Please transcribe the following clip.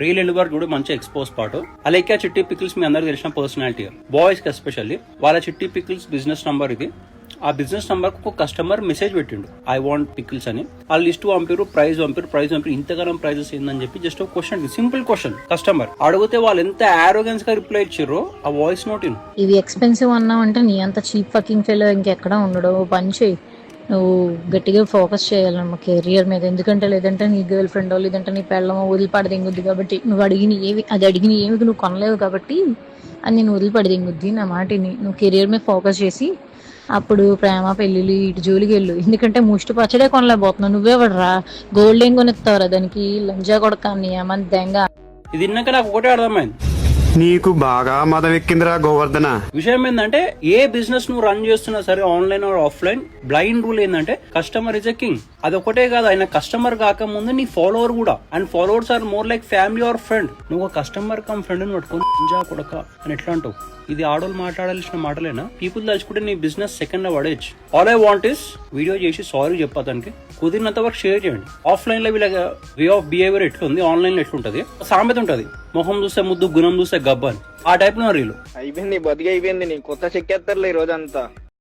Reel end వరకు కూడా మంచి ఎక్స్పోజ్ పాటు. అలాగే చిట్టి పికిల్స్ మీ అందరికి తెలిసిన పర్సనాలిటీ, బాయ్స్ కి ఎస్పెషల్లీ. వాళ్ళ చిట్టి పికిల్స్ బిజినెస్ నంబర్ ఇది. ఆ బిజినెస్ నంబర్ ఒక కస్టమర్ మెసేజ్ పెట్టిండు, ఐ వాంట్ పికిల్స్ అని. ఆ లిస్ట్ పంపిరు, ప్రైస్ పంపిరు. ఇంతకాలం ప్రైజెస్ ఏందని చెప్పి జస్ట్ ఒక క్వశ్చన్, సింపుల్ క్వశ్చన్ కస్టమర్ అడిగితే వాళ్ళు ఎంత ఆరోగెన్స్ గా రిప్లై ఇచ్చారో ఆ వాయిస్ నోట్ ఇన్. ఇవి ఎక్స్పెన్సివ్ అన్నావంటే నీ అంత చీప్ ఫకింగ్ ఫెలో ఇంకెక్కడ ఉండడు. పని చేయి, నువ్వు గట్టిగా ఫోకస్ చేయాలన్నమా కెరియర్ మీద. ఎందుకంటే లేదంటే నీ గర్ల్ ఫ్రెండ్ లేదంటే నీ పెళ్ళమో వదిలిపడి దింగుద్ది. కాబట్టి నువ్వు అడిగిన ఏమి నువ్వు కొనలేవు కాబట్టి అది నేను వదిలిపడి దింగుద్ది. నా మాటిని నువ్వు కెరియర్ మీద ఫోకస్ చేసి అప్పుడు ప్రేమ పెళ్ళిళ్ళు ఇటు జోలికి వెళ్ళు. ఎందుకంటే ముష్టి పచ్చడే కొనలేకపోతున్నావు. నువ్వేవడరా గోల్డ్ ఏం కొనిస్తావురా దానికి? లంజా కొడకాన్ని ఏమని దెంగ. ఇది విన్నాక నాకు ఒకటే అర్థమైంది, నీకు బాగా మదం ఎక్కిందిరా గోవర్ధన. విషయం ఏంటంటే ఏ బిజినెస్ నువ్వు రన్ చేస్తున్నా సరే, online or offline, blind rule ఏంటంటే కస్టమర్ ఇస్ ఎ కింగ్. అదొకటే కాదు, ఆయన కస్టమర్ కాకముందు నీ ఫాలోవర్ కూడా. And followers are more like family or friend. నువ్వు ఒక కస్టమర్ కమ్ ఫ్రెండ్ ని పట్టుకొని ఇంజా కొడక అని ఎట్లా అంటావు? ఇది ఆడోళ్ళు మాట్లాడాల్సిన మాటలేనా? పీపుల్ తలుచుకుంటే నీ బిజినెస్ సెకండ్ లో పడేయచ్చు. All I want is video చేసి సారీ చెప్పడానికి కుదిరినంత వరకు షేర్ చేయండి. ఆఫ్లైన్ లో వీళ్ళ వే ఆఫ్ బిహేవియర్ ఎట్లుంది, ఆన్లైన్ లో ఎట్లుంటది. సామెత ఉంటది, మొహం చూస్తే ముద్దు గుణం చూస్తే గబ్బ అని. ఆ టైప్ లో రీలు అయిపోయింది, బతికి అయిపోయింది. నీ కొత్త చెక్కేస్తారులే ఈ రోజంతా.